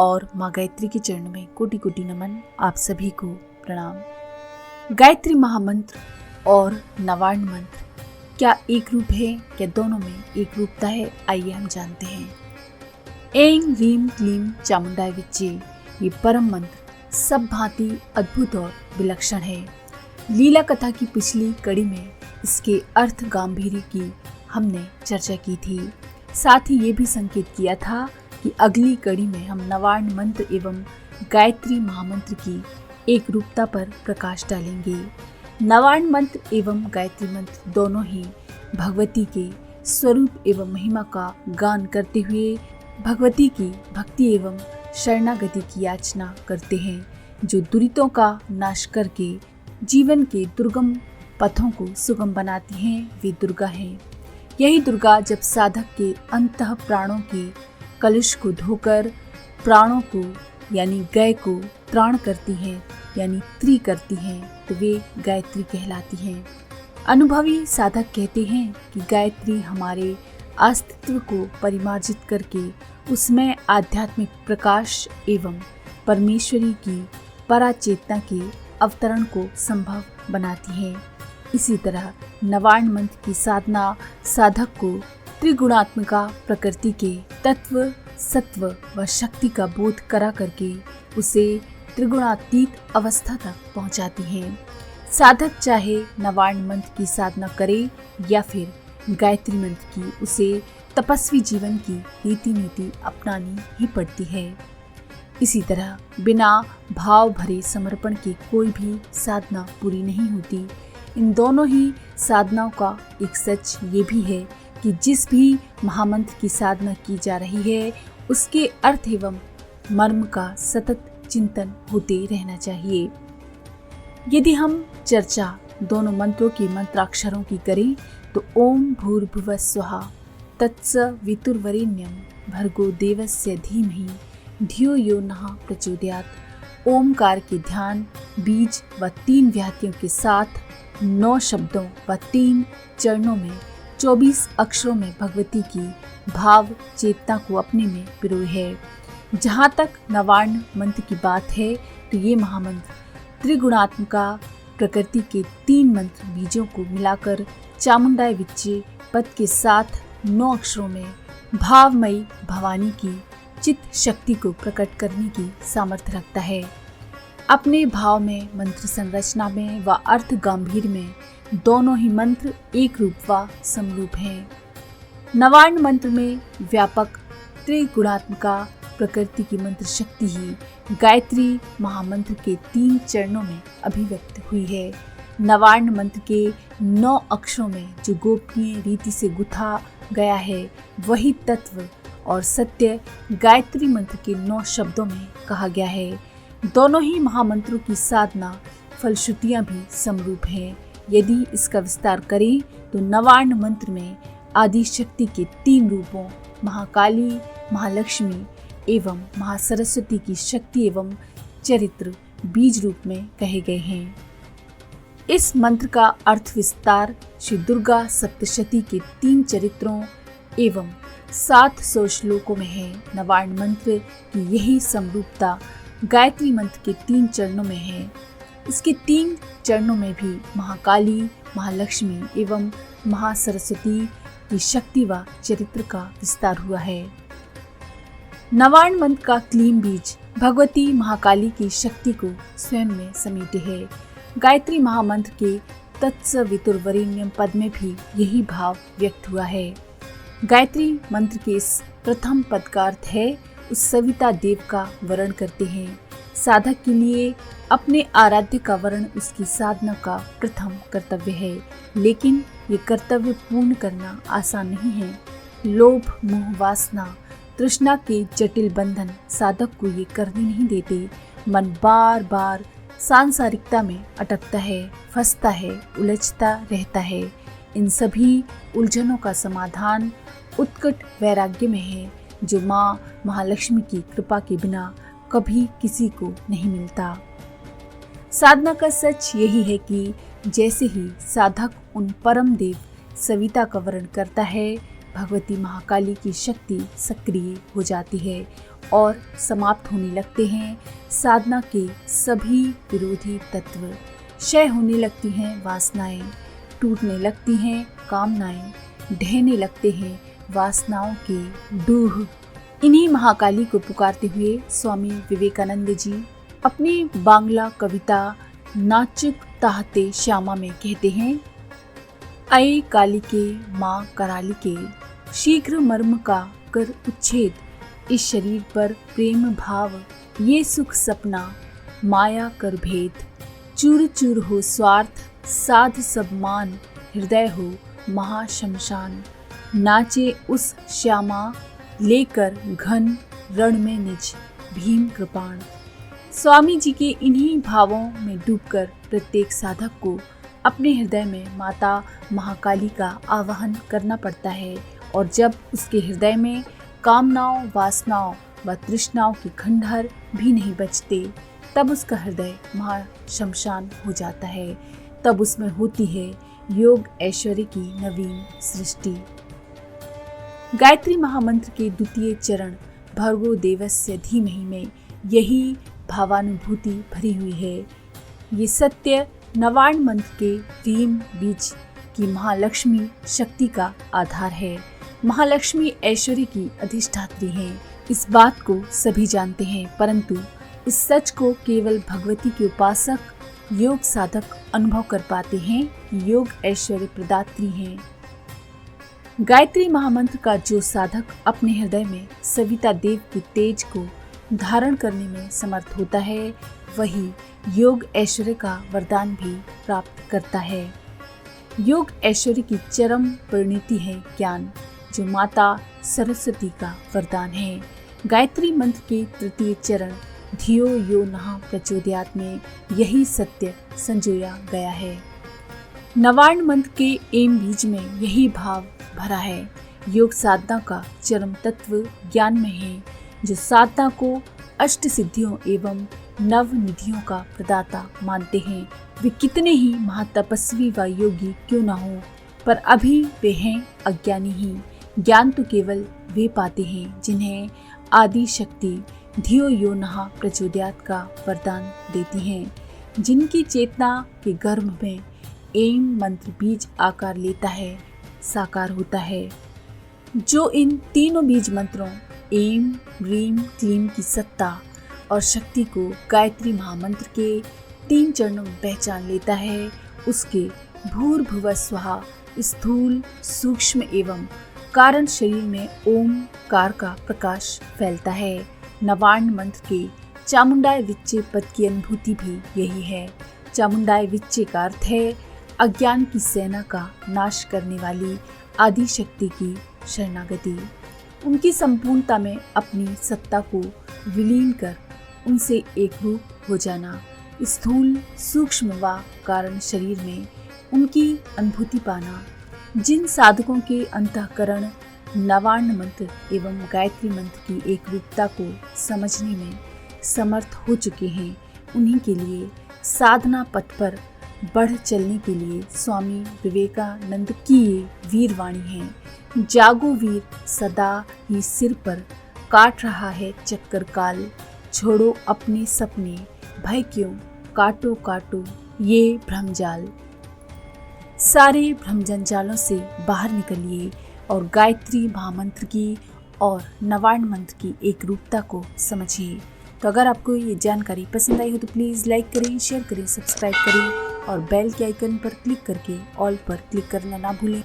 और माँ गायत्री के चरणों में कोटि कोटि नमन। आप सभी को प्रणाम। गायत्री महामंत्र और नवार्ण मंत्र क्या एक रूप है, क्या दोनों में एक रूपता है? आइए हम जानते हैं। ऐं ह्रीं क्लीं चामुंडाय विच्चे, ये परम मंत्र सब भांति अद्भुत और विलक्षण है। लीला कथा की पिछली कड़ी में इसके अर्थ गांभीर्य की हमने चर्चा की थी। साथ ही ये भी संकेत किया था कि अगली कड़ी में हम नवार्ण मंत्र एवं गायत्री महामंत्र की एक रूपता पर प्रकाश डालेंगे। नवार्ण मंत्र एवं गायत्री मंत्र दोनों ही भगवती के स्वरूप एवं महिमा का गान करते हुए भगवती की भक्ति एवं शरणागति की याचना करते हैं। जो दुरितों का नाश करके जीवन के दुर्गम पथों को सुगम बनाती हैं, वे दुर्गा हैं। यही दुर्गा जब साधक के अंतः प्राणों के कलुष को धोकर प्राणों को यानी गय को त्राण करती हैं, यानी त्री करती हैं, तो वे गायत्री कहलाती हैं। अनुभवी साधक कहते हैं कि गायत्री हमारे अस्तित्व को परिमार्जित करके उसमें आध्यात्मिक प्रकाश एवं परमेश्वरी की पराचेतना के अवतरण को संभव बनाती है। इसी तरह नवार्ण मंत्र की साधना साधक को त्रिगुणात्मिका प्रकृति के तत्व, सत्व व शक्ति का बोध करा करके उसे त्रिगुणातीत अवस्था तक पहुंचाती है। साधक चाहे नवार्ण मंत्र की साधना करे या फिर गायत्री मंत्र की, उसे तपस्वी जीवन की रीति नीति अपनानी ही पड़ती है। इसी तरह बिना भाव भरे समर्पण के कोई भी साधना पूरी नहीं होती। इन दोनों ही साधनाओं का एक सच ये भी है कि जिस भी महामंत्र की साधना की जा रही है उसके अर्थ एवं मर्म का सतत चिंतन होते रहना चाहिए। यदि हम चर्चा दोनों मंत्रों के मंत्राक्षरों की करें तो ओम भूर्भुवः स्वः तत्सवितुर्वरेण्यं भर्गो देवस्य धीमहि धियो यो नः प्रचोदयात्। ओमकार के ध्यान बीज व 3 व्याहतियों के साथ 9 शब्दों व 3 चरणों में 24 अक्षरों में भगवती की भाव चेतना को अपने में पिरोए है। जहाँ तक नवार्ण मंत्र की बात है तो ये महामंत्र त्रिगुणात्मिका प्रकृति के 3 मंत्र बीजों को मिलाकर चामुंडाय विच्चे पद के साथ 9 अक्षरों में भावमयी भवानी की चित्त शक्ति को प्रकट करने की सामर्थ्य रखता है। अपने भाव में, मंत्र संरचना में व अर्थ गंभीर में दोनों ही मंत्र एक रूप व समरूप हैं। नवार्ण मंत्र में व्यापक त्रिगुणात्मिका प्रकृति की मंत्र शक्ति ही गायत्री महामंत्र के 3 चरणों में अभिव्यक्त हुई है। नवार्ण मंत्र के 9 अक्षरों में जो गोपनीय रीति से गुथा गया है वही तत्व और सत्य गायत्री मंत्र के 9 शब्दों में कहा गया है। दोनों ही महामंत्रों की साधना फलश्रुतियां भी समरूप हैं। यदि इसका विस्तार करें तो नवार्ण मंत्र में आदि शक्ति के 3 रूपों महाकाली, महालक्ष्मी एवं महासरस्वती की शक्ति एवं चरित्र बीज रूप में कहे गए हैं। इस मंत्र का अर्थ विस्तार श्री दुर्गा सप्तशती के 3 चरित्रों एवं 700 श्लोकों में है। नवार्ण मंत्र की यही समरूपता गायत्री मंत्र के 3 चरणों में है। इसके 3 चरणों में भी महाकाली, महालक्ष्मी एवं महासरस्वती की शक्ति व चरित्र का विस्तार हुआ है। नवार्ण मंत्र का क्लीं बीज भगवती महाकाली की शक्ति को स्वयं में समेटे है। गायत्री महामंत्र के तत्सवितुर्वरेण्यम पद में भी यही भाव व्यक्त हुआ है। गायत्री मंत्र के इस प्रथम पद का अर्थ है उस सविता देव का वर्ण करते हैं। साधक के लिए अपने आराध्य का वर्ण उसकी साधना का प्रथम कर्तव्य है, लेकिन ये कर्तव्य पूर्ण करना आसान नहीं है। लोभ, मोह, वासना, तृष्णा के जटिल बंधन साधक को ये करने नहीं देते। मन बार बार सांसारिकता में अटकता है, फंसता है, उलझता रहता है। इन सभी उलझनों का समाधान उत्कट वैराग्य में है, जो माँ महालक्ष्मी की कृपा के बिना कभी किसी को नहीं मिलता। साधना का सच यही है कि जैसे ही साधक उन परम देव सविता का वर्ण करता है, भगवती महाकाली की शक्ति सक्रिय हो जाती है और समाप्त होने लगते हैं साधना के सभी विरोधी तत्व। क्षय होने लगती हैं वासनाएं, टूटने लगती हैं कामनाएं, ढहने लगते हैं वासनाओं के डूह। इन्हीं महाकाली को पुकारते हुए स्वामी विवेकानंद जी अपनी बांग्ला कविता नाचुक ताहते श्यामा में कहते हैं, अये कालिके माँ करालिके, शीघ्र मर्म का कर उच्छेद, इस शरीर पर प्रेम भाव, ये सुख सपना माया कर भेद, चूर चूर हो स्वार्थ साध सब मान, हृदय हो महाशमशान, नाचे उस श्यामा लेकर घन रण में निज भीम कृपाण। स्वामी जी के इन्हीं भावों में डूबकर प्रत्येक साधक को अपने हृदय में माता महाकाली का आवाहन करना पड़ता है, और जब उसके हृदय में कामनाओं, वासनाओं व तृष्णाओं के खंडहर भी नहीं बचते, तब उसका हृदय महाशमशान हो जाता है। तब उसमें होती है योग ऐश्वर्य की नवीन सृष्टि। गायत्री महामंत्र के द्वितीय चरण भर्गो देवस्य धीमहि में यही भावानुभूति भरी हुई है। ये सत्य नवार्ण मंत्र के ह्रीम बीज की महालक्ष्मी शक्ति का आधार है। महालक्ष्मी ऐश्वर्य की अधिष्ठात्री हैं, इस बात को सभी जानते हैं, परंतु इस सच को केवल भगवती के उपासक योग साधक अनुभव कर पाते हैं कि योग ऐश्वर्य प्रदात्री हैं। गायत्री महामंत्र का जो साधक अपने हृदय में सविता देव के तेज को धारण करने में समर्थ होता है, वही योग ऐश्वर्य का वरदान भी प्राप्त करता है। योग ऐश्वर्य की चरम परिणति है ज्ञान, जो माता सरस्वती का वरदान है। गायत्री मंत्र के तृतीय चरण धियो यो नः प्रचोदयात् में यही सत्य संजोया गया है। नवार्ण मंत्र के एम बीज में यही भाव भरा है। योग साधना का चरम तत्व ज्ञान में है, जो साधना को अष्ट सिद्धियों एवं नव निधियों का प्रदाता मानते हैं। वे कितने ही महातपस्वी व योगी क्यों न हो, पर अभी वे हैं अज्ञानी ही। ज्ञान तो केवल वे पाते हैं जिन्हें आदि शक्ति धियो यो नः प्रचोदयात् का वरदान देती हैं, जिनकी चेतना के गर्भ में एम मंत्र बीज आकार लेता है, साकार होता है। जो इन तीनों बीज मंत्रों एम, ह्रीम, क्लीम की सत्ता और शक्ति को गायत्री महामंत्र के 3 चरणों में पहचान लेता है, उसके भूर्भुवः स्वः स्थूल, सूक्ष्म एवं कारण शरीर में ओमकार का प्रकाश फैलता है। नवार्ण मंत्र के चामुंडाय विच्चे पद की अनुभूति भी यही है। चामुंडाय विच्चे का अर्थ है अज्ञान की सेना का नाश करने वाली आदि शक्ति की शरणागति। उनकी संपूर्णता में अपनी सत्ता को विलीन कर उनसे एक रूप हो जाना, स्थूल, सूक्ष्म व कारण शरीर में उनकी अनुभूति पाना। जिन साधकों के अंतःकरण नवार्ण मंत्र एवं गायत्री मंत्र की एक रूपता को समझने में समर्थ हो चुके हैं, उन्हीं के लिए साधना पथ पर बढ़ चलने के लिए स्वामी विवेकानंद की ये वीरवाणी है। जागो वीर, सदा ही सिर पर काट रहा है चक्कर काल, छोड़ो अपने सपने, भय क्यों, काटो काटो ये भ्रमजाल। सारे भ्रम जंजालों से बाहर निकलिए और गायत्री महामंत्र की और नवार्ण मंत्र की एक रूपता को समझिए। तो अगर आपको ये जानकारी पसंद आई हो तो प्लीज़ लाइक करें, शेयर करें, सब्सक्राइब करें और बेल के आइकन पर क्लिक करके ऑल पर क्लिक करना ना भूलें।